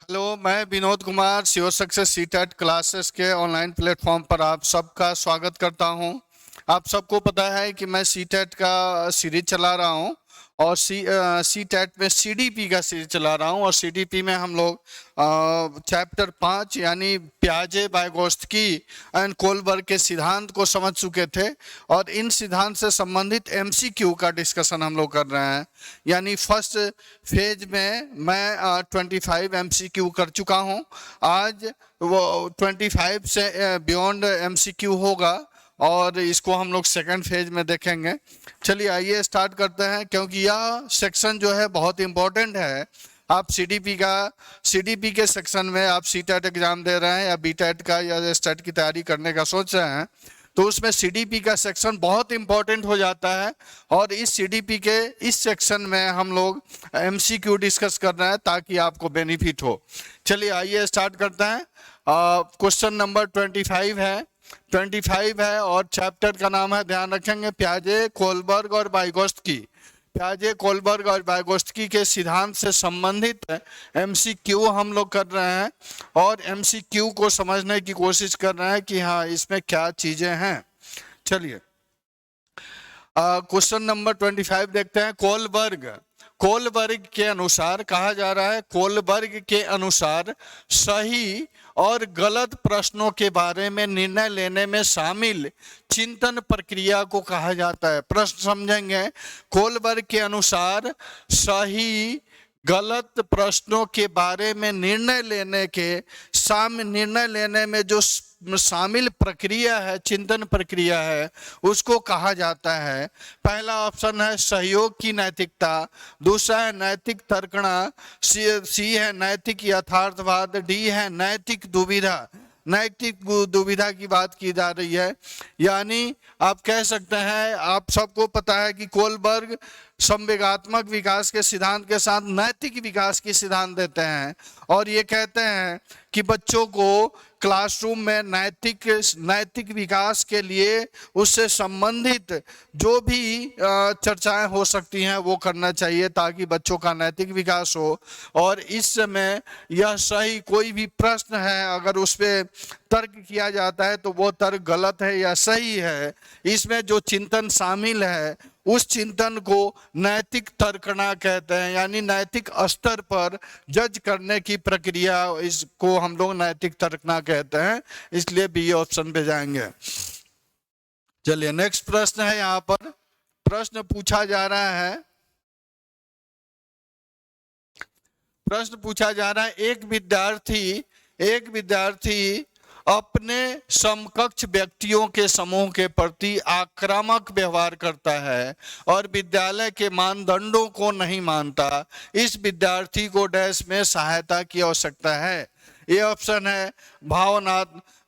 Hello, मैं Vinod Kumar sure success CTET classes के online platform पर आप सबका स्वागत करता हूं। आप सबको पता है कि मैं सीटेट का सीरीज चला रहा हूं और सीटेट में सीडीपी का सीरीज चला रहा हूं और सीडीपी में हम लोग चैप्टर 5 यानी पियाजे, वाइगोत्स्की एंड कोलबर्ग के सिद्धांत को समझ चुके थे और इन सिद्धांत से संबंधित एमसीक्यू का डिस्कशन हम लोग कर रहे हैं। यानी फर्स्ट फेज में मैं 25 एमसीक्यू कर चुका हूं। आज वो 25 से बियॉन्ड एमसीक्यू होगा और इसको हम लोग सेकंड फेज में देखेंगे। चलिए आइए स्टार्ट करते हैं, क्योंकि यह सेक्शन जो है बहुत इंपॉर्टेंट है। आप सीडीपी के सेक्शन में आप सीटेट एग्जाम दे रहे हैं या बीटेट का या स्टेट की तैयारी करने का सोच रहे हैं तो उसमें सीडीपी का सेक्शन बहुत इंपॉर्टेंट हो जाता है और इस सीडीपी के इस सेक्शन में हम लोग एमसीक्यू डिस्कस कर रहे हैं ताकि आपको बेनिफिट हो। चलिए आइए स्टार्ट करते हैं। क्वेश्चन नंबर 25 है और चैप्टर का नाम है, ध्यान रखेंगे, पियाजे, कोलबर्ग और वाइगोत्स्की। पियाजे, कोलबर्ग और वाइगोत्स्की के सिद्धांत से संबंधित एमसीक्यू हम लोग कर रहे हैं और एमसीक्यू को समझने की कोशिश कर रहे हैं कि हाँ इसमें क्या चीजें हैं। चलिए क्वेश्चन नंबर 25 देखते हैं। कोलबर्ग के अनुसार कहा जा रहा है, कोलबर्ग के अनुसार सही और गलत प्रश्नों के बारे में निर्णय लेने में शामिल चिंतन प्रक्रिया को कहा जाता है। प्रश्न समझेंगे। कोलबर्ग के अनुसार सही गलत प्रश्नों के बारे में निर्णय लेने में जो शामिल प्रक्रिया है, चिंतन प्रक्रिया है, उसको कहा जाता है। पहला ऑप्शन है सहयोग की नैतिकता, दूसरा है नैतिक तर्कणा, सी है नैतिक यथार्थवाद, डी है नैतिक दुविधा। नैतिक दुविधा की बात की जा रही है, यानी आप कह सकते हैं, आप सबको पता है कि कोलबर्ग संवेगात्मक विकास के सिद्धांत के साथ नैतिक विकास की सिद्धांत देते हैं और ये कहते हैं कि बच्चों को क्लासरूम में नैतिक विकास के लिए उससे संबंधित जो भी चर्चाएं हो सकती हैं वो करना चाहिए ताकि बच्चों का नैतिक विकास हो। और इस समय यह सही कोई भी प्रश्न है अगर उस पर तर्क किया जाता है तो वो तर्क गलत है या सही है, इसमें जो चिंतन शामिल है उस चिंतन को नैतिक तर्कणा कहते हैं, यानी नैतिक स्तर पर जज करने की प्रक्रिया, इसको हम लोग नैतिक तर्कणा कहते हैं। इसलिए बी ऑप्शन पे जाएंगे। चलिए नेक्स्ट प्रश्न है। यहाँ पर प्रश्न पूछा जा रहा है, एक विद्यार्थी अपने समकक्ष व्यक्तियों के समूह के प्रति आक्रामक व्यवहार करता है और विद्यालय के मानदंडों को नहीं मानता। इस विद्यार्थी को डैश में सहायता की आवश्यकता है। ये ऑप्शन है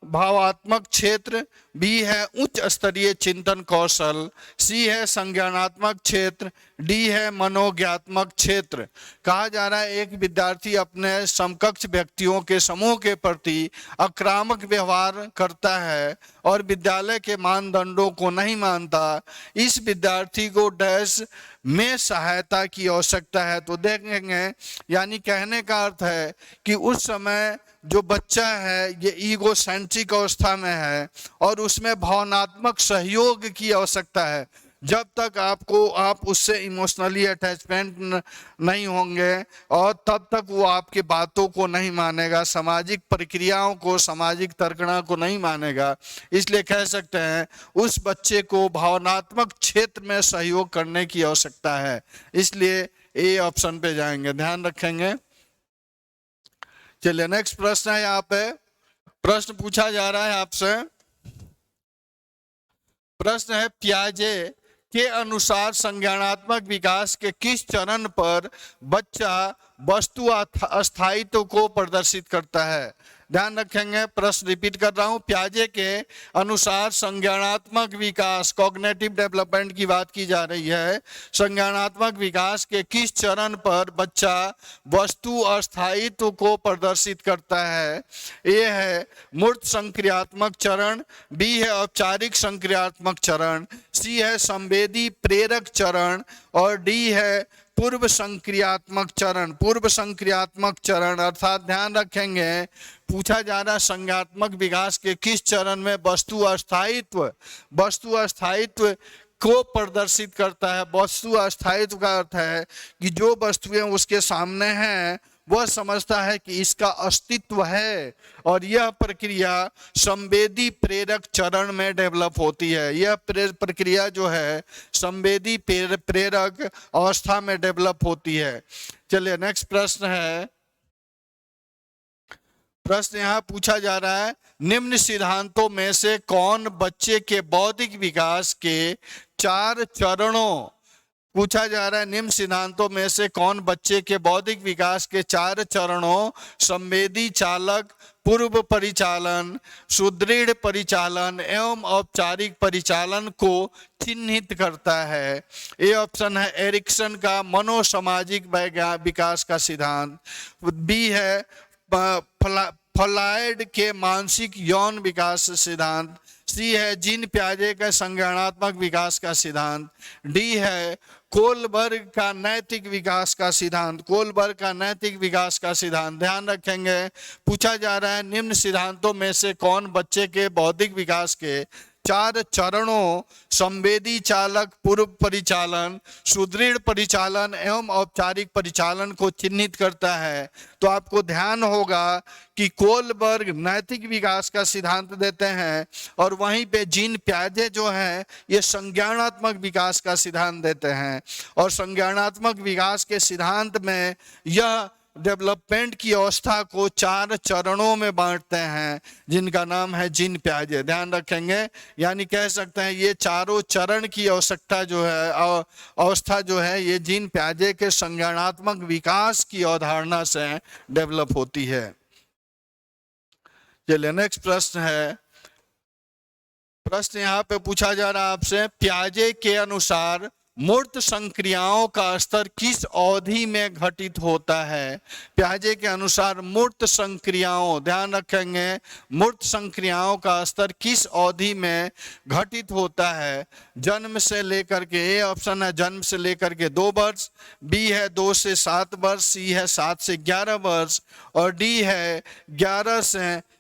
भावात्मक क्षेत्र, बी है उच्च स्तरीय चिंतन कौशल, सी है संज्ञानात्मक क्षेत्र, डी है मनोज्ञात्मक क्षेत्र। कहा जा रहा है एक विद्यार्थी अपने समकक्ष व्यक्तियों के समूह के प्रति आक्रामक व्यवहार करता है और विद्यालय के मानदंडों को नहीं मानता। इस विद्यार्थी को डैश में सहायता की आवश्यकता है। तो देखेंगे, यानी कहने का अर्थ है कि उस समय जो बच्चा है ये ईगो सेंट्रिक अवस्था में है और उसमें भावनात्मक सहयोग की आवश्यकता है। जब तक आप उससे इमोशनली अटैचमेंट नहीं होंगे और तब तक वो आपके बातों को नहीं मानेगा, सामाजिक प्रक्रियाओं को, सामाजिक तर्कणा को नहीं मानेगा। इसलिए कह सकते हैं उस बच्चे को भावनात्मक क्षेत्र में सहयोग करने की आवश्यकता है। इसलिए ए ऑप्शन पे जाएंगे, ध्यान रखेंगे। चलिए नेक्स्ट प्रश्न है। यहाँ पे प्रश्न पूछा जा रहा है आपसे, प्रश्न है पियाजे के अनुसार संज्ञानात्मक विकास के किस चरण पर बच्चा वस्तु अस्थायित्व को प्रदर्शित करता है। ध्यान रखेंगे, प्रश्न रिपीट कर रहा हूं। पियाजे के अनुसार संज्ञानात्मक विकास, कॉग्निटिव डेवलपमेंट की बात की जा रही है, संज्ञानात्मक विकास के किस चरण पर बच्चा वस्तु अस्थायित्व को प्रदर्शित करता है। ए है मूर्त संक्रियात्मक चरण, बी है औपचारिक संक्रियात्मक चरण, सी है संवेदी प्रेरक चरण और डी है पूर्व संक्रियात्मक चरण। पूर्व संक्रियात्मक चरण अर्थात ध्यान रखेंगे, पूछा जा रहा संज्ञात्मक विकास के किस चरण में वस्तु अस्थायित्व को प्रदर्शित करता है। वस्तु अस्थायित्व का अर्थ है कि जो वस्तुएं उसके सामने हैं वह समझता है कि इसका अस्तित्व है, और यह प्रक्रिया संवेदी प्रेरक चरण में डेवलप होती है। यह प्रक्रिया जो है संवेदी प्रेरक अवस्था में डेवलप होती है। चलिए नेक्स्ट प्रश्न है। प्रश्न यहाँ पूछा जा रहा है, निम्न सिद्धांतों में से कौन बच्चे के बौद्धिक विकास के 4 चरणों, पूछा जा रहा है निम्न सिद्धांतों में से कौन बच्चे के बौद्धिक विकास के 4 चरणों संवेदी चालक, पूर्व परिचालन, सुदृढ़ परिचालन एवं औपचारिक परिचालन को चिन्हित करता है। ए ऑप्शन है एरिक्सन का मनोसामाजिक विकास का सिद्धांत, बी है फ्लॉयड के मानसिक यौन विकास सिद्धांत, सी है जीन पियाजे का संज्ञानात्मक विकास का सिद्धांत, डी है कोलबर्ग का नैतिक विकास का सिद्धांत। कोलबर्ग का नैतिक विकास का सिद्धांत। ध्यान रखेंगे, पूछा जा रहा है निम्न सिद्धांतों में से कौन बच्चे के बौद्धिक विकास के 4 चरणों संवेदी चालक, पूर्व परिचालन, सुदृढ़ परिचालन एवं औपचारिक परिचालन को चिन्हित करता है। तो आपको ध्यान होगा कि कोलबर्ग नैतिक विकास का सिद्धांत देते हैं और वहीं पे जीन पियाजे जो है ये संज्ञानात्मक विकास का सिद्धांत देते हैं। और संज्ञानात्मक विकास के सिद्धांत में यह डेवलपमेंट की अवस्था को 4 चरणों में बांटते हैं जिनका नाम है जीन पियाजे। ध्यान रखेंगे, यानी कह सकते हैं ये चारों चरण की आवश्यकता जो है अवस्था जो है ये जीन पियाजे के संज्ञानात्मक विकास की अवधारणा से डेवलप होती है। चलिए नेक्स्ट प्रश्न है। प्रश्न यहाँ पे पूछा जा रहा है आपसे, पियाजे के अनुसार मूर्त संक्रियाओं का स्तर किस अवधि में घटित होता है। पियाजे के अनुसार मूर्त संक्रियाओं, ध्यान रखेंगे, मूर्त संक्रियाओं का स्तर किस अवधि में घटित होता है। जन्म से लेकर के, ए ऑप्शन है जन्म से लेकर के 2 वर्ष, बी है 2 से 7 वर्ष, सी है 7 से 11 वर्ष और डी है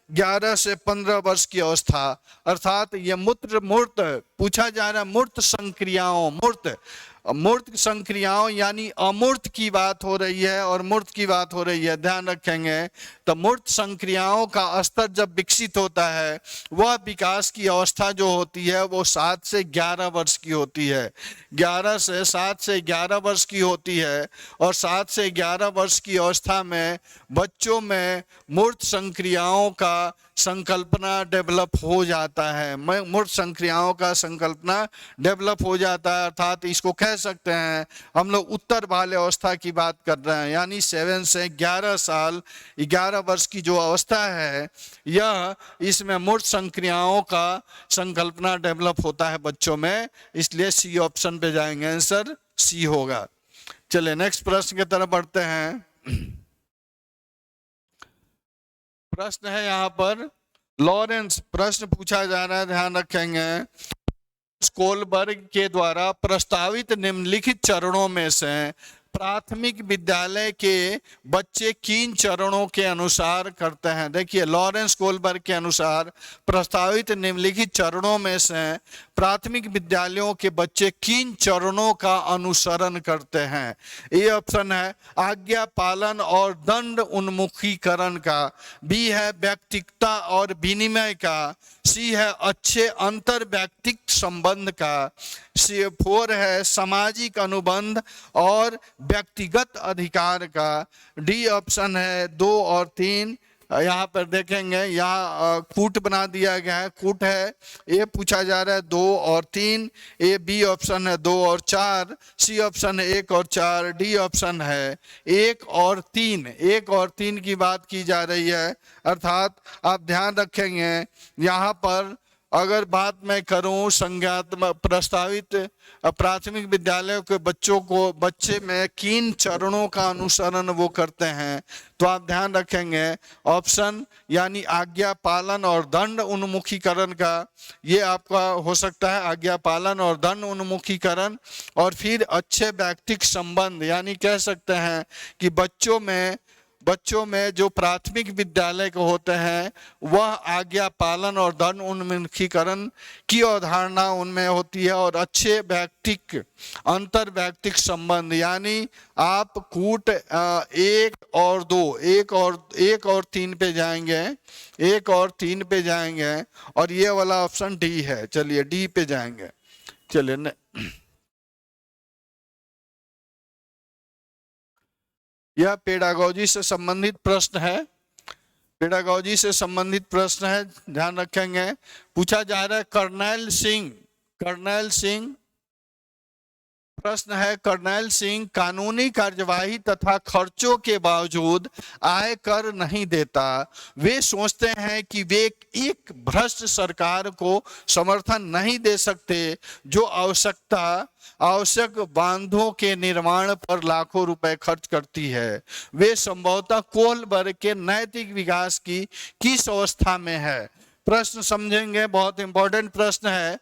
11 से 15 वर्ष की अवस्था। अर्थात ये मूर्त पूछा जा रहा है मूर्त संक्रियाओं, मूर्त संक्रियाओं यानी अमूर्त की बात हो रही है और मूर्त की बात हो रही है। ध्यान रखेंगे, तो मूर्त संक्रियाओं का स्तर जब विकसित होता है वह विकास की अवस्था जो होती है वो 7 से 11 वर्ष की होती है। 7 से 11 वर्ष की होती है और 7 से 11 वर्ष की अवस्था में बच्चों में मूर्त संक्रियाओं का संकल्पना डेवलप हो जाता है। मूर्त संक्रियाओं का संकल्पना डेवलप हो जाता है। अर्थात इसको कह सकते हैं हम लोग उत्तर वाले अवस्था की बात कर रहे हैं, यानी 7 से 11 साल 11 वर्ष की जो अवस्था है यह इसमें मूर्त संक्रियाओं का संकल्पना डेवलप होता है बच्चों में। इसलिए सी ऑप्शन पे जाएंगे, आंसर सी होगा। चलिए नेक्स्ट प्रश्न की तरफ बढ़ते हैं। प्रश्न है यहाँ पर लॉरेंस, प्रश्न पूछा जा रहा है, ध्यान रखेंगे, कोलबर्ग के द्वारा प्रस्तावित निम्नलिखित चरणों में से प्राथमिक विद्यालय के बच्चे किन चरणों के अनुसार करते हैं। देखिए लॉरेंस कोलबर्ग के अनुसार प्रस्तावित निम्नलिखित चरणों में से प्राथमिक विद्यालयों के बच्चे किन चरणों का अनुसरण करते हैं। ए ऑप्शन है आज्ञा पालन और दंड उन्मुखीकरण का, बी है व्यक्तिकता और विनिमय का, सी है अच्छे अंतर व्यक्तिक संबंध का, सी 4 है सामाजिक अनुबंध और व्यक्तिगत अधिकार का, डी ऑप्शन है 2 और 3। यहाँ पर देखेंगे यहाँ कूट बना दिया गया है, कूट है। ए पूछा जा रहा है 2 और 3, ए बी ऑप्शन है 2 और 4, सी ऑप्शन है 1 और 4, डी ऑप्शन है 1 और 3। 1 और 3 की बात की जा रही है। अर्थात आप ध्यान रखेंगे यहाँ पर अगर बात मैं करूं संज्ञात्मक प्रस्तावित प्राथमिक विद्यालयों के बच्चे में किन चरणों का अनुसरण वो करते हैं, तो आप ध्यान रखेंगे ऑप्शन यानी आज्ञा पालन और दंड उन्मुखीकरण का, ये आपका हो सकता है आज्ञा पालन और दंड उन्मुखीकरण। और फिर अच्छे व्यक्तिक संबंध, यानी कह सकते हैं कि बच्चों में जो प्राथमिक विद्यालय के होते हैं वह आज्ञा पालन और दंड उन्मुखीकरण की अवधारणा उनमें होती है। और अच्छे व्यक्तिक अंतर व्यक्तिक संबंध, यानी आप कूट 1 और 2, 1 और 3 पे जाएंगे, 1 और 3 पे जाएंगे, और ये वाला ऑप्शन डी है। चलिए डी पे जाएंगे। चलिए यह पेडागोजी से संबंधित प्रश्न है, पेडागोजी से संबंधित प्रश्न है, ध्यान रखेंगे। पूछा जा रहा है कर्नैल सिंह प्रश्न है, कर्नैल सिंह कानूनी कार्यवाही तथा खर्चों के बावजूद आय कर नहीं देता। वे सोचते हैं कि वे एक भ्रष्ट सरकार को समर्थन नहीं दे सकते जो आवश्यक बांधों के निर्माण पर लाखों रुपए खर्च करती है। वे संभवतः कोल वर्ग के नैतिक विकास की किस अवस्था में है। प्रश्न समझेंगे, बहुत इंपॉर्टेंट प्रश्न है।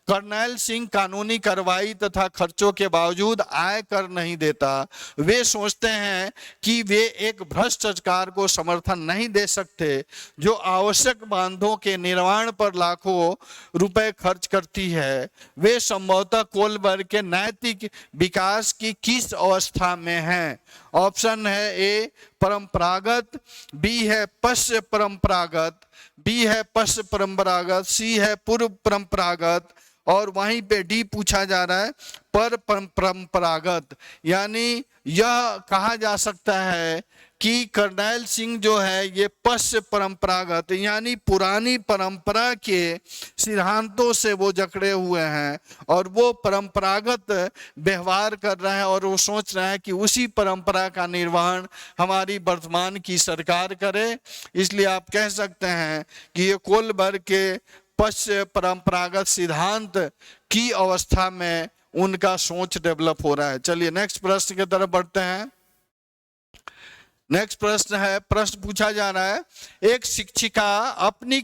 कर्नैल सिंह कानूनी कार्रवाई तथा खर्चों के बावजूद आय कर नहीं देता। वे सोचते हैं कि वे एक भ्रष्ट सरकार को समर्थन नहीं दे सकते जो आवश्यक बांधों के निर्माण पर लाखों रुपए खर्च करती है। वे संभवतः कोल वर्ग के नैतिक विकास की किस अवस्था में हैं। ऑप्शन है ए परंपरागत, बी है पश्च परंपरागत, बी है पश्च परंपरागत, सी है पूर्व परंपरागत, और वहीं पे डी पूछा जा रहा है पर परंपरागत। यानी यह कहा जा सकता है कि कर्नैल सिंह जो है ये पश्च परंपरागत यानी पुरानी परंपरा के सिद्धांतों से वो जकड़े हुए हैं और वो परंपरागत व्यवहार कर रहे हैं और वो सोच रहे हैं कि उसी परंपरा का निर्वहन हमारी वर्तमान की सरकार करे। इसलिए आप कह सकते हैं कि ये कोल वर्ग के पश्च परंपरागत सिद्धांत की अवस्था में उनका सोच डेवलप हो रहा है। चलिए नेक्स्ट प्रश्न की तरफ बढ़ते हैं। नेक्स्ट प्रश्न है, प्रश्न पूछा जा रहा है, एक शिक्षिका अपनी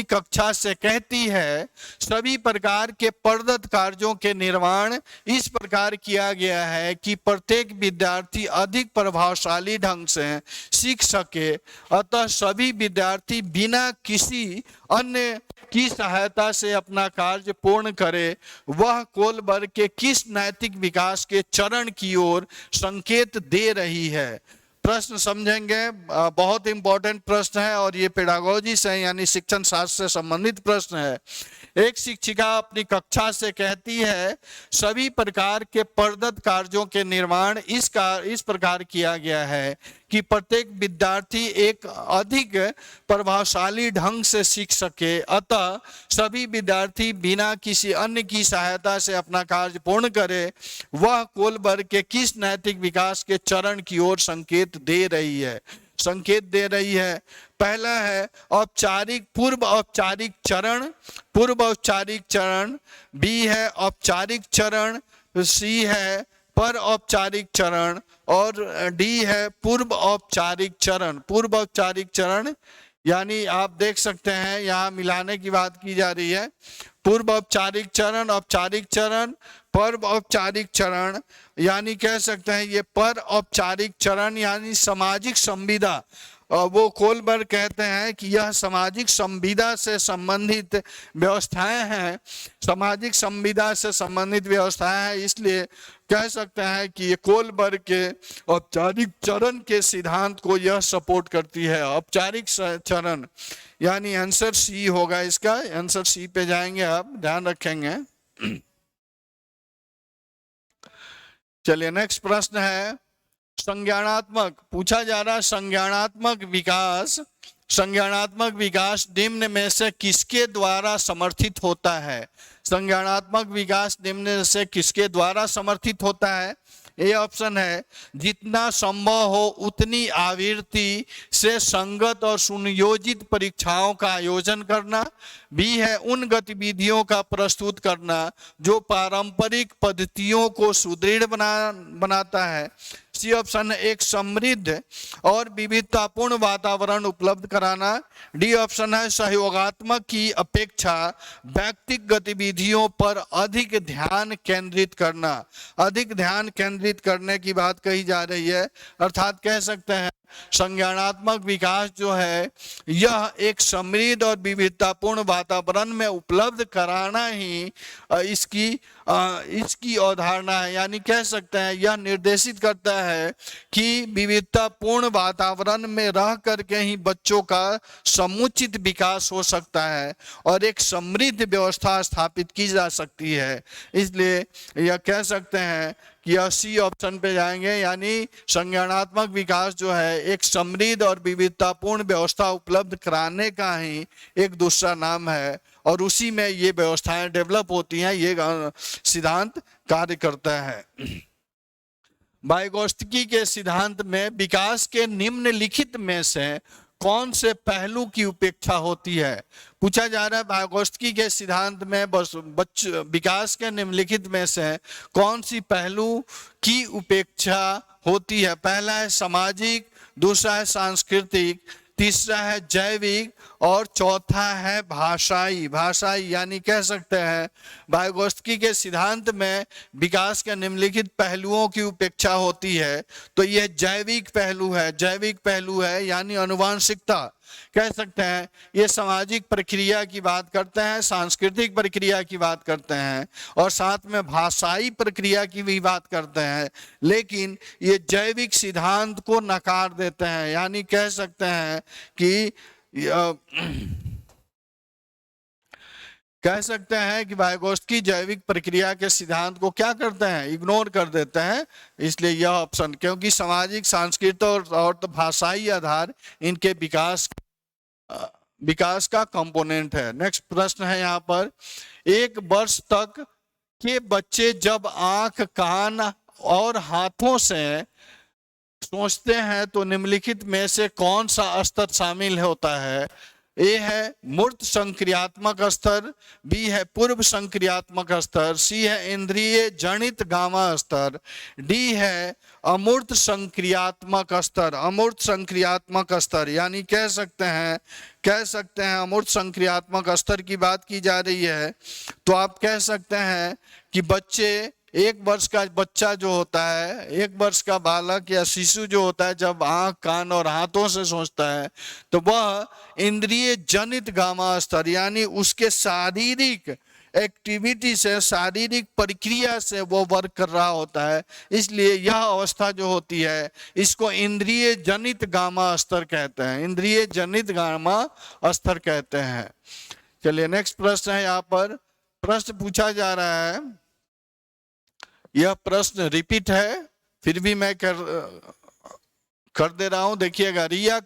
कक्षा से कहती है सभी प्रकार के प्रदत्त कार्यों के निर्माण इस प्रकार किया गया है कि प्रत्येक विद्यार्थी अधिक प्रभावशाली ढंग से सीख सके, अतः सभी विद्यार्थी बिना किसी अन्य की सहायता से अपना कार्य पूर्ण करे। वह कोल वर्ग के किस नैतिक विकास के चरण की ओर संकेत दे रही है। प्रश्न समझेंगे, बहुत इंपॉर्टेंट प्रश्न है और ये पेडागोजी से यानी शिक्षण शास्त्र से संबंधित प्रश्न है। एक शिक्षिका अपनी कक्षा से कहती है सभी प्रकार के प्रदत्त कार्यों के निर्माण इस प्रकार किया गया है कि प्रत्येक विद्यार्थी एक अधिक प्रभावशाली ढंग से सीख सके, अतः सभी विद्यार्थी बिना किसी अन्य की सहायता से अपना कार्य पूर्ण करे। वह कोल वर्ग के किस नैतिक विकास के चरण की ओर संकेत दे रही है। पहला है औपचारिक पूर्व औपचारिक चरण, बी है औपचारिक चरण, सी है पर औपचारिक चरण और डी है पूर्व औपचारिक चरण। यानी आप देख सकते हैं यहाँ मिलाने की बात की जा रही है। पूर्व औपचारिक चरण, औपचारिक चरण, पर औपचारिक चरण, यानी कह सकते हैं ये पर औपचारिक चरण यानी सामाजिक संविदा। वो कोल वर्ग कहते हैं कि यह सामाजिक संविदा से संबंधित व्यवस्थाएं हैं, इसलिए कह सकते हैं कि ये कोल वर्ग के औपचारिक चरण के सिद्धांत को यह सपोर्ट करती है। औपचारिक चरण यानी आंसर सी होगा, इसका आंसर सी पे जाएंगे, आप ध्यान रखेंगे। चलिए नेक्स्ट प्रश्न है, संज्ञानात्मक पूछा जा रहा है संज्ञानात्मक विकास निम्न में से किसके द्वारा समर्थित होता है। संज्ञानात्मक विकास निम्न से किसके द्वारा समर्थित होता है। ए ऑप्शन है जितना संभव हो उतनी आवृत्ति से संगत और सुनियोजित परीक्षाओं का आयोजन करना। बी है उन गतिविधियों का प्रस्तुत करना जो पारंपरिक पद्धतियों को सुदृढ़ बनाता है। सी ऑप्शन है एक समृद्ध और विविधतापूर्ण वातावरण उपलब्ध कराना। डी ऑप्शन है सहयोगात्मक की अपेक्षा व्यक्तिगत गतिविधियों पर अधिक ध्यान केंद्रित करना। अधिक ध्यान केंद्रित करने की बात कही जा रही है, अर्थात कह सकते हैं संज्ञानात्मक विकास जो है यह एक समृद्ध और विविधतापूर्ण वातावरण में उपलब्ध कराना ही इसकी अवधारणा है। यानी कह सकते हैं यह निर्देशित करता है कि विविधतापूर्ण वातावरण में रह करके ही बच्चों का समुचित विकास हो सकता है और एक समृद्ध व्यवस्था स्थापित की जा सकती है। इसलिए यह कह सकते हैं कि यह सी ऑप्शन पे जाएंगे, यानी संज्ञानात्मक विकास जो है एक समृद्ध और विविधतापूर्ण व्यवस्था उपलब्ध कराने का ही एक दूसरा नाम है और उसी में ये व्यवस्थाएं डेवलप होती हैं, ये सिद्धांत कार्य करता है। वाइगोत्स्की के सिद्धांत में विकास के निम्नलिखित में से कौन से पहलू की उपेक्षा होती है? पूछा जा रहा है वाइगोत्स्की के सिद्धांत में विकास के निम्नलिखित में से कौन सी पहलू की उपेक्षा होती है? पहला है सामाजिक, दूसरा है सांस्कृतिक, तीसरा है जैविक और चौथा है भाषाई। यानी कह सकते हैं वाइगोत्स्की के सिद्धांत में विकास के निम्नलिखित पहलुओं की उपेक्षा होती है, तो यह जैविक पहलू है यानी आनुवंशिकता। कह सकते हैं ये सामाजिक प्रक्रिया की बात करते हैं, सांस्कृतिक प्रक्रिया की बात करते हैं और साथ में भाषाई प्रक्रिया की भी बात करते हैं, लेकिन ये जैविक सिद्धांत को नकार देते हैं। यानी कह सकते हैं कि वाइगोत्स्की जैविक प्रक्रिया के सिद्धांत को क्या करते हैं, इग्नोर कर देते हैं। इसलिए यह ऑप्शन, क्योंकि सामाजिक, सांस्कृतिक और भाषाई आधार इनके विकास का कंपोनेंट है। नेक्स्ट प्रश्न है यहाँ पर, 1 वर्ष तक के बच्चे जब आंख, कान और हाथों से सोचते हैं तो निम्नलिखित में से कौन सा स्तर शामिल होता है? ए है मूर्त संक्रियात्मक स्तर, बी है पूर्व संक्रियात्मक स्तर, सी है इंद्रिय जनित गामा स्तर, डी है अमूर्त संक्रियात्मक स्तर। यानी कह सकते हैं अमूर्त संक्रियात्मक स्तर की बात की जा रही है, तो आप कह सकते हैं कि 1 वर्ष का बच्चा जो होता है, 1 वर्ष का बालक या शिशु जो होता है, जब आंख, कान और हाथों से सोचता है तो वह इंद्रिय जनित गामा स्तर यानी उसके शारीरिक एक्टिविटी से, शारीरिक प्रक्रिया से वो वर्क कर रहा होता है। इसलिए यह अवस्था जो होती है इसको इंद्रिय जनित गामा स्तर कहते हैं। चलिए नेक्स्ट प्रश्न है, यहाँ पर प्रश्न पूछा जा रहा है, यह प्रश्न रिपीट है फिर भी मैं कर दे रहा हूं। देखिएगा, रिया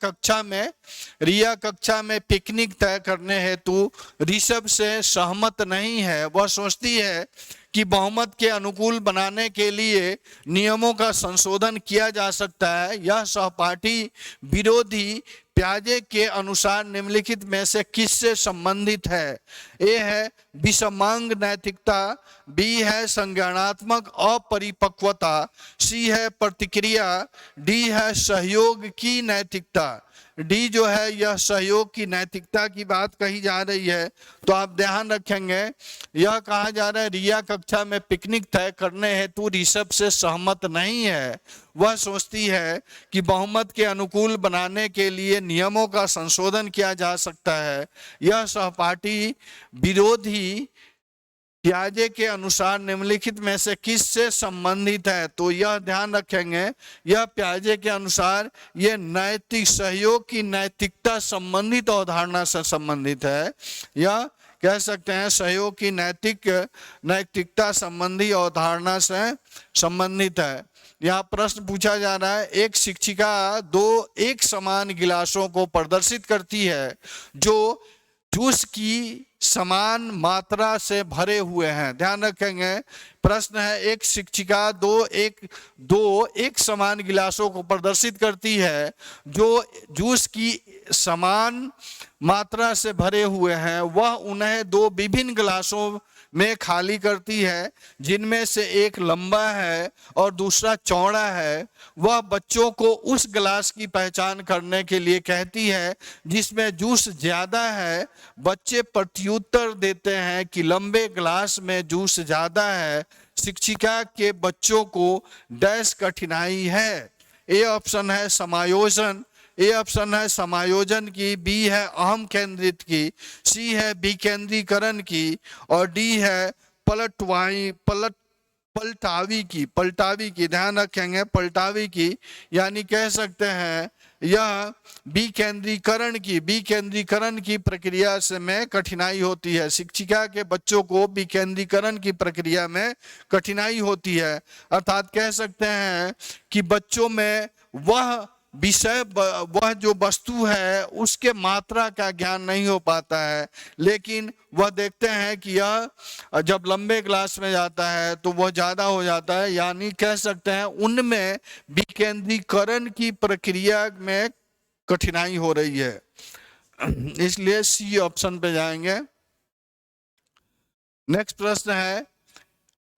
कक्षा में पिकनिक तय करने हेतु ऋषभ से सहमत नहीं है। वह सोचती है कि बहुमत के अनुकूल बनाने के लिए नियमों का संशोधन किया जा सकता है। यह सहपाठी विरोधी प्याजे के अनुसार निम्नलिखित में से किससे संबंधित है? ए है विषमांग नैतिकता, बी है संज्ञानात्मक अपरिपक्वता, सी है प्रतिक्रिया, डी है सहयोग की नैतिकता। डी जो है यह सहयोग की नैतिकता की बात कही जा रही है। तो आप ध्यान रखेंगे, यह कहा जा रहा है रिया कक्षा में पिकनिक तय करने हेतु ऋषभ से सहमत नहीं है। वह सोचती है कि बहुमत के अनुकूल बनाने के लिए नियमों का संशोधन किया जा सकता है। यह सहपाठी विरोधी प्याजे के अनुसार निम्नलिखित में से किससे संबंधित है? तो यह ध्यान रखेंगे, यह प्याजे के अनुसार ये नैतिक सहयोग की नैतिकता संबंधित अवधारणा से संबंधित है। यह कह सकते हैं सहयोग की नैतिकता संबंधी अवधारणा से संबंधित है। यहाँ प्रश्न पूछा जा रहा है, एक शिक्षिका 2 एक समान गिलासों को प्रदर्शित करती है जो जूस की समान मात्रा से भरे हुए हैं। ध्यान रखेंगे, प्रश्न है, एक शिक्षिका दो एक समान गिलासों को प्रदर्शित करती है जो जूस की समान मात्रा से भरे हुए हैं। वह उन्हें दो विभिन्न गिलासों में खाली करती है, जिनमें से एक लंबा है और दूसरा चौड़ा है। वह बच्चों को उस गिलास की पहचान करने के लिए कहती है जिसमें जूस ज्यादा है। बच्चे प्रत्युत्तर देते हैं कि लंबे गिलास में जूस ज्यादा है। शिक्षिका के बच्चों को डैश कठिनाई है। ए ऑप्शन है समायोजन, ए ऑप्शन है समायोजन की, बी है अहम केंद्रित की, सी है विकेंद्रीकरण की और डी है पलटावी की। ध्यान रखेंगे पलटावी की, यानी कह सकते हैं यह विकेंद्रीकरण की प्रक्रिया से में कठिनाई होती है। शिक्षिका के बच्चों को विकेंद्रीकरण की प्रक्रिया में कठिनाई होती है, अर्थात कह सकते हैं कि बच्चों में वह जो वस्तु है उसके मात्रा का ज्ञान नहीं हो पाता है, लेकिन वह देखते हैं कि यह जब लंबे क्लास में जाता है तो वह ज्यादा हो जाता है, यानी कह सकते हैं उनमें विकेंद्रीकरण की प्रक्रिया में कठिनाई हो रही है, इसलिए सी ऑप्शन पे जाएंगे। नेक्स्ट प्रश्न है,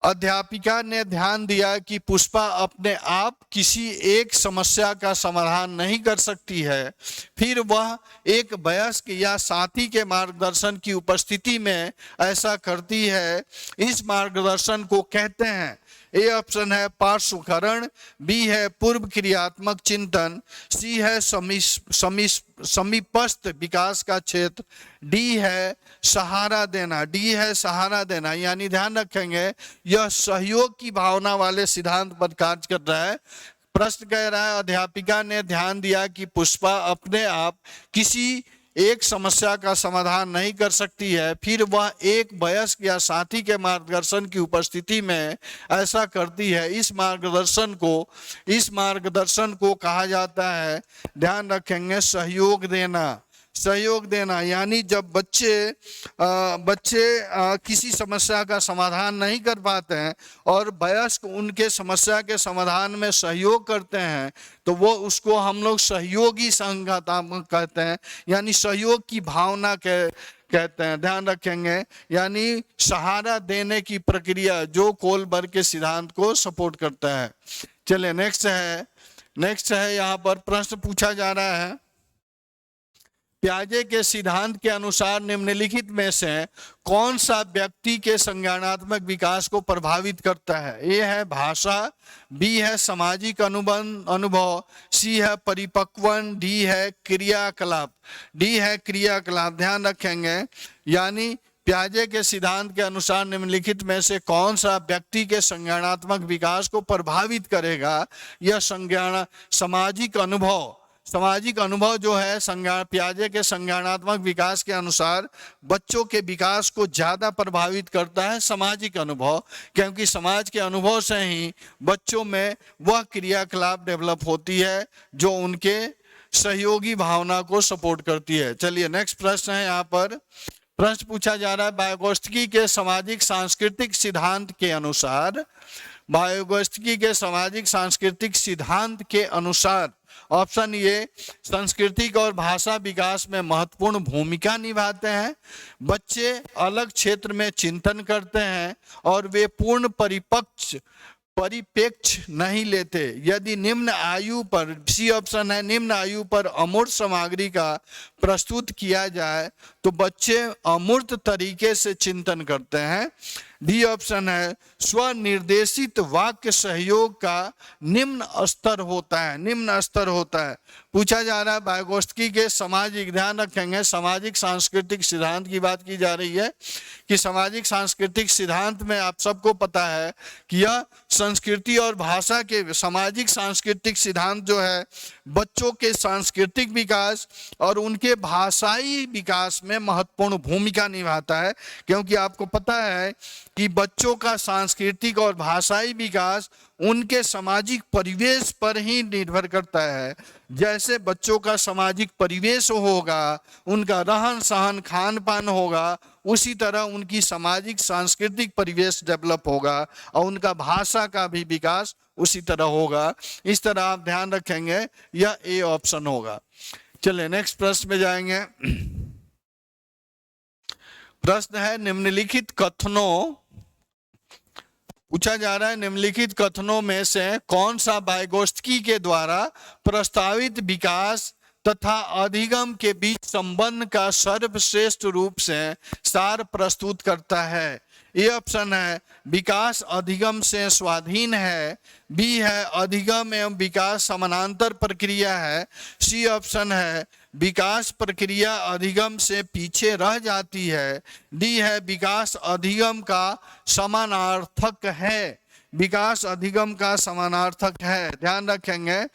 अध्यापिका ने ध्यान दिया कि पुष्पा अपने आप किसी एक समस्या का समाधान नहीं कर सकती है। फिर वह एक वयस्क या साथी के मार्गदर्शन की उपस्थिति में ऐसा करती है। इस मार्गदर्शन को कहते हैं, ए ऑप्शन है पार्श्वकरण, बी है पूर्व क्रियात्मक चिंतन, सी है समीपस्थ विकास का क्षेत्र, डी है सहारा देना, यानी ध्यान रखेंगे यह सहयोग की भावना वाले सिद्धांत पर कार्य कर रहा है। प्रश्न कह रहा है, अध्यापिका ने ध्यान दिया कि पुष्पा अपने आप किसी एक समस्या का समाधान नहीं कर सकती है। फिर वह एक वयस्क या साथी के मार्गदर्शन की उपस्थिति में ऐसा करती है। इस मार्गदर्शन को कहा जाता है, ध्यान रखेंगे सहयोग देना, यानी जब बच्चे किसी समस्या का समाधान नहीं कर पाते हैं और वयस्क उनके समस्या के समाधान में सहयोग करते हैं तो वो उसको हम लोग सहयोगी संगतात्मक कहते हैं, यानी सहयोग की भावना कहते हैं। ध्यान रखेंगे, यानी सहारा देने की प्रक्रिया जो कोलबर्ग के सिद्धांत को सपोर्ट करता है। चलिए नेक्स्ट है यहाँ पर प्रश्न पूछा जा रहा है, पियाजे के सिद्धांत के अनुसार निम्नलिखित में से कौन सा व्यक्ति के संज्ञानात्मक विकास को प्रभावित करता है? ए है भाषा, बी है सामाजिक अनुभव, सी है परिपक्वन, डी है क्रियाकलाप। ध्यान रखेंगे, यानी पियाजे के सिद्धांत के अनुसार निम्नलिखित में से कौन सा व्यक्ति के संज्ञानात्मक विकास को प्रभावित करेगा? यह सामाजिक अनुभव जो है पियाजे के संज्ञानात्मक विकास के अनुसार बच्चों के विकास को ज्यादा प्रभावित करता है सामाजिक अनुभव, क्योंकि समाज के अनुभव से ही बच्चों में वह क्रियाकलाप डेवलप होती है जो उनके सहयोगी भावना को सपोर्ट करती है। चलिए नेक्स्ट प्रश्न है, यहाँ पर प्रश्न पूछा जा रहा है, वाइगोत्स्की के सामाजिक सांस्कृतिक सिद्धांत के अनुसार ऑप्शन ए सांस्कृतिक और भाषा विकास में महत्वपूर्ण भूमिका निभाते हैं। बच्चे अलग क्षेत्र में चिंतन करते हैं और वे पूर्ण परिप्रेक्ष्य नहीं लेते। यदि निम्न आयु पर, सी ऑप्शन है, निम्न आयु पर अमूर्त सामग्री का प्रस्तुत किया जाए तो बच्चे अमूर्त तरीके से चिंतन करते हैं। डी ऑप्शन है, स्वनिर्देशित वाक्य सहयोग का निम्न स्तर होता है। पूछा जा रहा है वाइगोत्स्की के सामाजिक, ध्यान रखेंगे सामाजिक सांस्कृतिक सिद्धांत की बात की जा रही है कि सामाजिक सांस्कृतिक सिद्धांत में आप सबको पता है कि यह संस्कृति और भाषा के सामाजिक सांस्कृतिक सिद्धांत जो है बच्चों के सांस्कृतिक विकास और उनके भाषाई विकास में महत्वपूर्ण भूमिका निभाता है। क्योंकि आपको पता है कि बच्चों का सांस्कृतिक और भाषाई विकास उनके सामाजिक परिवेश पर ही निर्भर करता है। जैसे बच्चों का सामाजिक परिवेश होगा, उनका रहन सहन खान पान होगा, उसी तरह उनकी सामाजिक सांस्कृतिक परिवेश डेवलप होगा और उनका भाषा का भी विकास उसी तरह होगा। इस तरह आप ध्यान रखेंगे, यह ए ऑप्शन होगा। चलिए नेक्स्ट प्रश्न में जाएंगे। प्रश्न है, निम्नलिखित कथनों, पूछा जा रहा है निम्नलिखित कथनों में से कौन सा वाइगोत्स्की के द्वारा प्रस्तावित विकास तथा अधिगम के बीच संबंध का सर्वश्रेष्ठ रूप से सार प्रस्तुत करता है। ये ऑप्शन है विकास अधिगम से स्वाधीन है, बी है अधिगम एवं विकास समानांतर प्रक्रिया है, सी ऑप्शन है विकास प्रक्रिया अधिगम से पीछे रह जाती है, डी है विकास अधिगम का समानार्थक है। विकास अधिगम का समानार्थक है। ध्यान रखेंगे,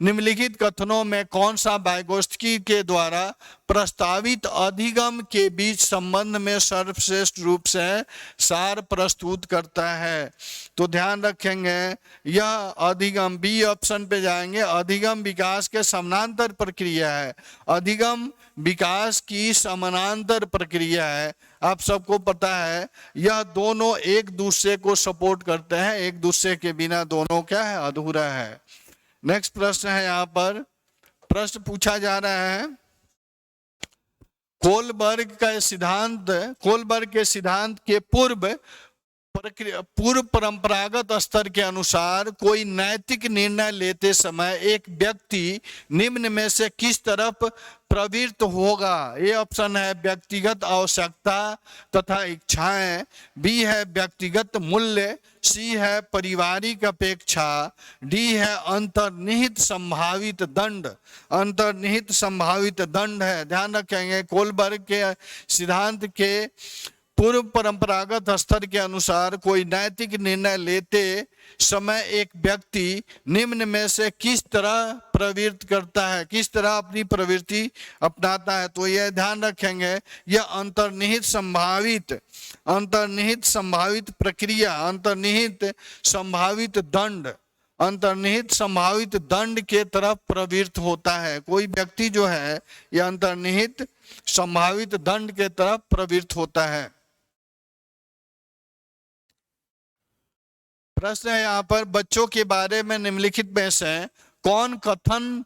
निम्नलिखित कथनों में कौन सा वाइगोत्स्की के द्वारा प्रस्तावित अधिगम के बीच संबंध में सर्वश्रेष्ठ रूप से सार प्रस्तुत करता है। तो ध्यान रखेंगे यह अधिगम, बी ऑप्शन पे जाएंगे, अधिगम विकास के समानांतर प्रक्रिया है। अधिगम विकास की समानांतर प्रक्रिया है। आप सबको पता है यह दोनों एक दूसरे को सपोर्ट करते हैं, एक दूसरे के बिना दोनों क्या है, अधूरा है। नेक्स्ट प्रश्न है, यहाँ पर प्रश्न पूछा जा रहा है, कोलबर्ग के सिद्धांत के पूर्व परंपरागत स्तर के अनुसार कोई नैतिक निर्णय लेते समय एक व्यक्ति निम्न में से किस तरफ प्रवृत्त होगा। ये ऑप्शन है व्यक्तिगत आवश्यकता तथा इच्छाएं, बी है व्यक्तिगत मूल्य, सी है पारिवारिक अपेक्षा, डी है अंतर्निहित संभावित दंड। अंतर्निहित संभावित दंड है। ध्यान रखेंगे कोलबर्ग के सिद्धांत के पूर्व परंपरागत स्तर के अनुसार कोई नैतिक निर्णय लेते समय एक व्यक्ति निम्न में से किस तरह प्रवृत्त करता है, किस तरह अपनी प्रवृत्ति अपनाता है। तो यह ध्यान रखेंगे यह अंतर्निहित संभावित प्रक्रिया, अंतर्निहित संभावित दंड के तरफ प्रवृत्त होता है। कोई व्यक्ति जो है यह अंतर्निहित संभावित दंड के तरफ प्रवृत्त होता है। प्रश्न है यहाँ पर, बच्चों के बारे में निम्नलिखित में से कौन कथन,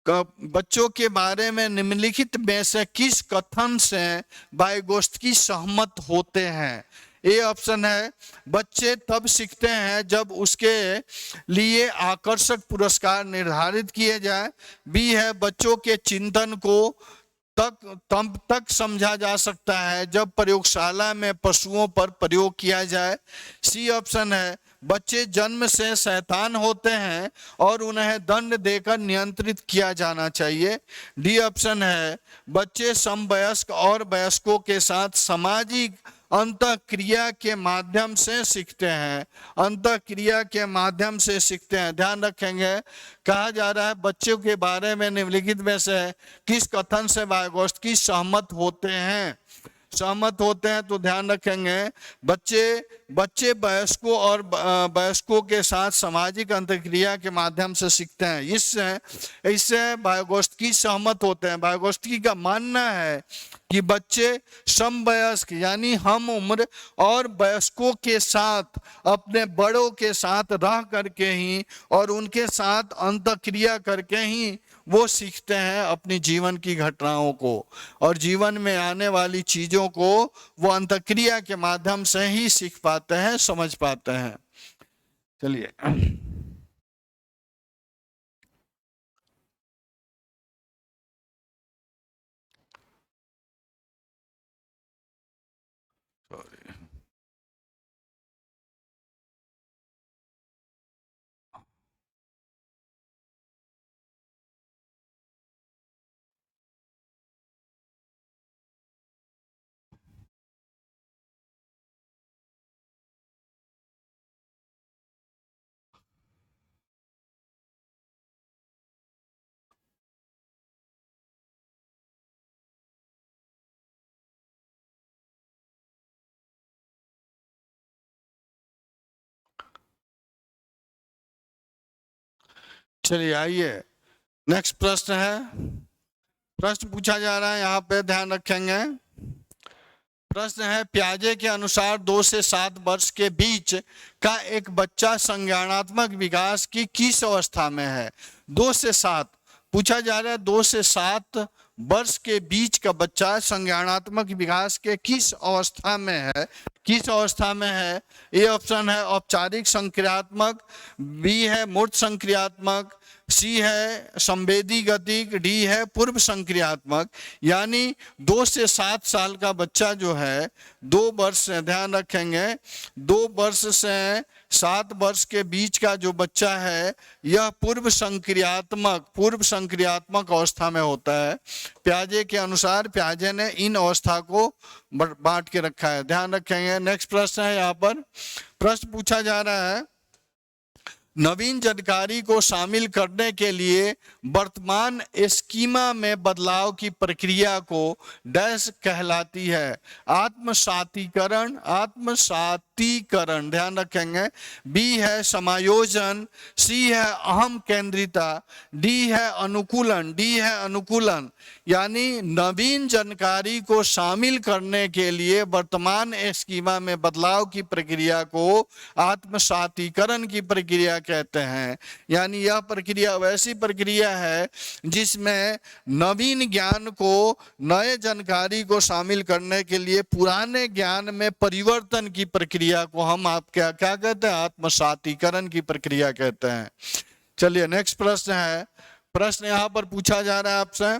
बच्चों के बारे में निम्नलिखित में से किस कथन से वाइगोत्स्की सहमत होते हैं। ए ऑप्शन है बच्चे तब सीखते हैं जब उसके लिए आकर्षक पुरस्कार निर्धारित किए जाए, बी है बच्चों के चिंतन को तब तक समझा जा सकता है जब प्रयोगशाला में पशुओं पर प्रयोग किया जाए, सी ऑप्शन है बच्चे जन्म से शैतान होते हैं और उन्हें दंड देकर नियंत्रित किया जाना चाहिए, डी ऑप्शन है बच्चे समवयस्क और वयस्कों के साथ सामाजिक अंतःक्रिया के माध्यम से सीखते हैं, अंतःक्रिया के माध्यम से सीखते हैं। ध्यान रखेंगे कहा जा रहा है बच्चों के बारे में निम्नलिखित में से किस कथन से वाइगोत्स्की सहमत होते हैं। तो ध्यान रखेंगे बच्चे वयस्कों के साथ सामाजिक अंतःक्रिया के माध्यम से सीखते हैं। इससे वाइगोत्स्की सहमत होते हैं। वाइगोत्स्की का मानना है कि बच्चे समवयस्क यानी हम उम्र और वयस्कों के साथ, अपने बड़ों के साथ रह करके ही और उनके साथ अंतःक्रिया करके ही वो सीखते हैं अपनी जीवन की घटनाओं को, और जीवन में आने वाली चीजों को वो अंतःक्रिया के माध्यम से ही सीख पाते हैं, समझ पाते हैं। चलिए चलिए आइए, नेक्स्ट प्रश्न है। प्रश्न पूछा जा रहा है, यहाँ पे ध्यान रखेंगे। प्रश्न है, पियाजे के अनुसार 2 से 7 वर्ष के बीच का एक बच्चा संज्ञानात्मक विकास की किस अवस्था में है? 2 से 7 पूछा जा रहा है। 2 से 7 वर्ष के बीच का बच्चा संज्ञानात्मक विकास के किस अवस्था में है? किस अवस्था में है? ए ऑप्शन है औपचारिक संक्रियात्मक, बी है मूर्त संक्रियात्मक, सी है संवेदी गतिक, डी है पूर्व संक्रियात्मक। यानी 2 से 7 साल का बच्चा जो है, 2 वर्ष से, ध्यान रखेंगे, 2 वर्ष से 7 वर्ष के बीच का जो बच्चा है, यह पूर्व संक्रियात्मक अवस्था में होता है। पियाजे के अनुसार पियाजे ने इन अवस्था को बांट के रखा है, ध्यान रखेंगे। नेक्स्ट प्रश्न है, यहाँ पर प्रश्न पूछा जा रहा है, नवीन जानकारी को शामिल करने के लिए वर्तमान स्कीमा में बदलाव की प्रक्रिया को डैश कहलाती है? आत्मसातीकरण, ध्यान रखेंगे। बी है समायोजन, सी है अहम केंद्रिता, डी है अनुकूलन। यानी नवीन जानकारी को शामिल करने के लिए वर्तमान स्कीमा में बदलाव की प्रक्रिया को आत्मसातीकरण की प्रक्रिया कहते हैं। यानी यह प्रक्रिया वैसी प्रक्रिया है जिसमें नवीन ज्ञान को, नए जानकारी को शामिल करने के लिए पुराने ज्ञान में परिवर्तन की प्रक्रिया को हम आप क्या कहते हैं? आत्मसातीकरण की प्रक्रिया कहते हैं। चलिए नेक्स्ट प्रश्न है। प्रश्न यहां पर पूछा जा रहा है आपसे,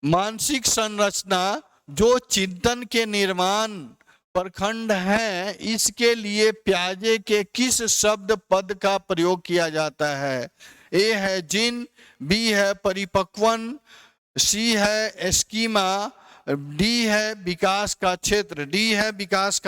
मानसिक संरचना जो चिंतन के निर्माण प्रखंड है, इसके लिए पियाजे के किस शब्द पद का प्रयोग किया जाता है? ए है जिन, बी है परिपक्वन, सी है स्कीमा, डी है विकास का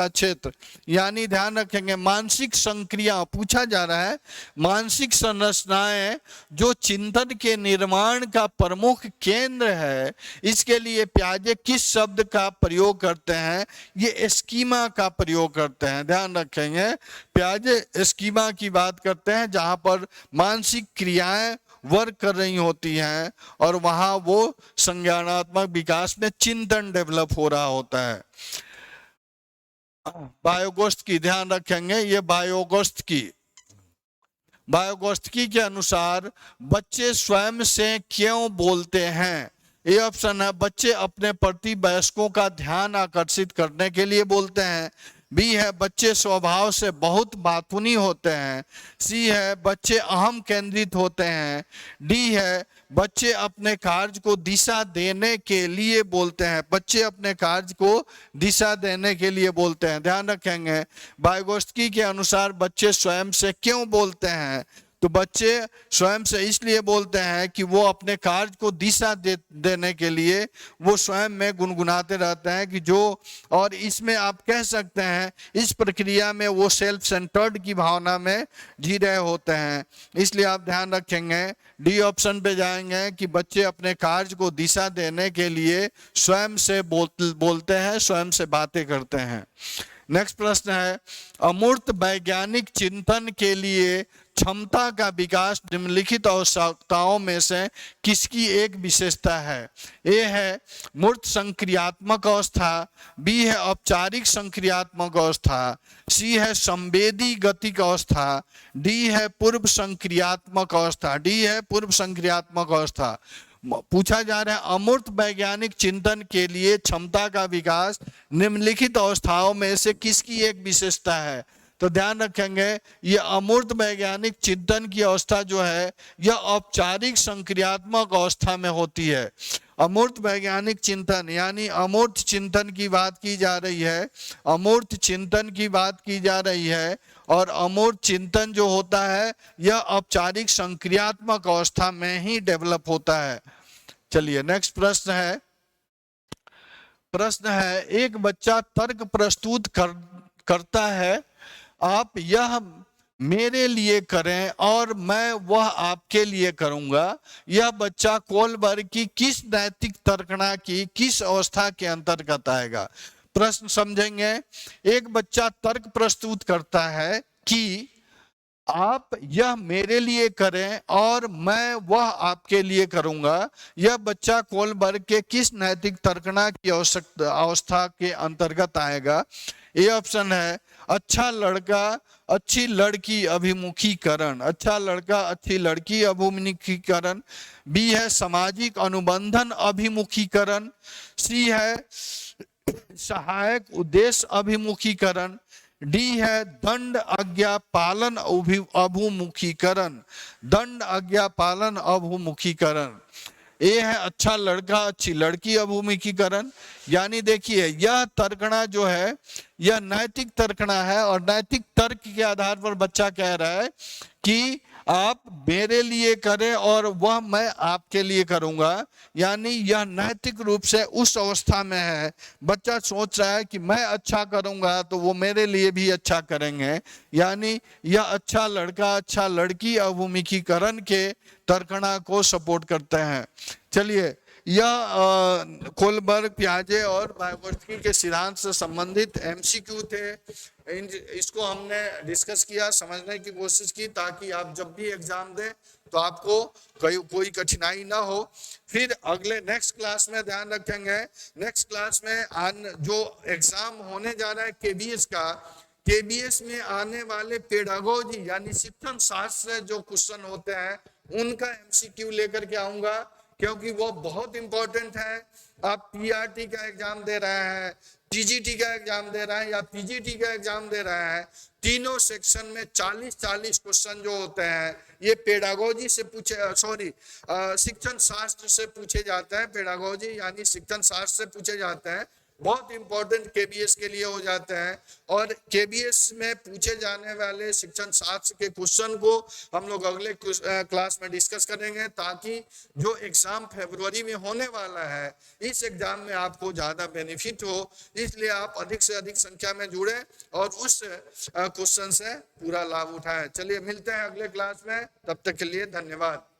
क्षेत्र। यानी ध्यान रखेंगे, मानसिक संक्रिया पूछा जा रहा है, मानसिक संरचनाएं जो चिंतन के निर्माण का प्रमुख केंद्र है, इसके लिए पियाजे किस शब्द का प्रयोग करते हैं? ये स्कीमा का प्रयोग करते हैं। ध्यान रखेंगे, पियाजे स्कीमा की बात करते हैं जहां पर मानसिक क्रियाएं वर्क कर रही होती हैं और वहां वो संज्ञानात्मक विकास में चिंतन डेवलप हो रहा होता है। बायोगोस्की, ध्यान रखेंगे, ये बायोगोस्की के अनुसार बच्चे स्वयं से क्यों बोलते हैं? ये ऑप्शन है बच्चे अपने प्रति वयस्कों का ध्यान आकर्षित करने के लिए बोलते हैं, बी है बच्चे स्वभाव से बहुत बातूनी होते हैं, सी है बच्चे अहम केंद्रित होते हैं, डी है बच्चे अपने कार्य को दिशा देने के लिए बोलते हैं। ध्यान रखेंगे, बायोगोस्की के अनुसार बच्चे स्वयं से क्यों बोलते हैं? तो बच्चे स्वयं से इसलिए बोलते हैं कि वो अपने कार्य को दिशा देने के लिए वो स्वयं में गुनगुनाते रहते हैं कि जो, और इसमें आप कह सकते हैं इस प्रक्रिया में वो सेल्फ सेंटर्ड की भावना में जी रहे होते हैं। इसलिए आप ध्यान रखेंगे, डी ऑप्शन पे जाएंगे कि बच्चे अपने कार्य को दिशा देने के लिए स्वयं से बोलते हैं, स्वयं से बातें करते हैं। नेक्स्ट प्रश्न है, अमूर्त वैज्ञानिक चिंतन के लिए क्षमता का विकास निम्नलिखित आवश्यकताओं में से किसकी एक विशेषता है? ए है मूर्त संक्रियात्मक अवस्था, बी है औपचारिक संक्रियात्मक अवस्था, सी है संवेदी गतिक अवस्था, डी है पूर्व संक्रियात्मक अवस्था। पूछा जा रहा है, अमूर्त वैज्ञानिक चिंतन के लिए क्षमता का विकास निम्नलिखित अवस्थाओं में से किसकी एक विशेषता है? तो ध्यान रखेंगे, ये अमूर्त वैज्ञानिक चिंतन की अवस्था जो है यह औपचारिक संक्रियात्मक अवस्था में होती है। अमूर्त वैज्ञानिक चिंतन यानी अमूर्त चिंतन की बात की जा रही है, और अमूर्त चिंतन जो होता है यह औपचारिक संक्रियात्मक अवस्था में ही डेवलप होता है। चलिए नेक्स्ट प्रश्न है, एक बच्चा तर्क प्रस्तुत करता है, आप यह मेरे लिए करें और मैं वह आपके लिए करूंगा। यह बच्चा कोलबर्ग की किस नैतिक तर्कणा की किस अवस्था के अंतर्गत आएगा? प्रश्न समझेंगे, एक बच्चा तर्क प्रस्तुत करता है कि आप यह मेरे लिए करें और मैं वह आपके लिए करूंगा। यह बच्चा कोलबर्ग के किस नैतिक तर्कणा की अवस्था के अंतर्गत आएगा? ए ऑप्शन है अच्छा लड़का अच्छी लड़की अभिमुखीकरण, अच्छा लड़का अच्छी लड़की अभिमुखीकरण। बी है सामाजिक अनुबंधन अभिमुखीकरण। सी है सहायक उद्देश्य अभिमुखीकरण। डी है दंड आज्ञा पालन अभिमुखीकरण, दंड आज्ञा पालन अभिमुखीकरण। ए है अच्छा लड़का अच्छी लड़की अभिमुखीकरण। यानी देखिए यह तर्कणा जो है यह नैतिक तर्कणा है, और नैतिक तर्क के आधार पर बच्चा कह रहा है कि आप मेरे लिए करें और वह मैं आपके लिए करूंगा। यानी यह नैतिक रूप से उस अवस्था में है, बच्चा सोच रहा है कि मैं अच्छा करूंगा तो वो मेरे लिए भी अच्छा करेंगे। यानी यह अच्छा लड़का अच्छा लड़की अभिमुखीकरण के तर्कणा को सपोर्ट करते हैं। चलिए, यह कोलबर्ग, पियाजे और वाइगोत्स्की के सिद्धांत से संबंधित एमसीक्यू थे। इसको हमने डिस्कस किया, समझने की कोशिश की, ताकि आप जब भी एग्जाम दें तो आपको कोई कठिनाई ना हो। फिर अगले नेक्स्ट क्लास में ध्यान रखेंगे, नेक्स्ट क्लास में जो एग्जाम होने जा रहा है केबीएस का, केबीएस में आने वाले पेडागोजी यानी शिक्षण शास्त्र से जो क्वेश्चन होते हैं उनका एमसीक्यू लेकर के आऊंगा, क्योंकि वो बहुत इंपॉर्टेंट है। आप पीआरटी का एग्जाम दे रहे हैं, टीजीटी का एग्जाम दे रहे हैं या पीजीटी का एग्जाम दे रहे हैं, तीनों सेक्शन में 40-40 क्वेश्चन जो होते हैं ये पेडागोजी से पूछे, शिक्षण शास्त्र से पूछे जाते हैं। पेडागोजी यानी शिक्षण शास्त्र से पूछे जाते हैं, बहुत इंपॉर्टेंट केबीएस के लिए हो जाते हैं। और केबीएस में पूछे जाने वाले शिक्षण शास्त्र के क्वेश्चन को हम लोग अगले क्लास में डिस्कस करेंगे, ताकि जो एग्जाम फरवरी में होने वाला है इस एग्जाम में आपको ज्यादा बेनिफिट हो। इसलिए आप अधिक से अधिक संख्या में जुड़े और उस क्वेश्चन से पूरा लाभ उठाएं। चलिए मिलते हैं अगले क्लास में, तब तक के लिए धन्यवाद।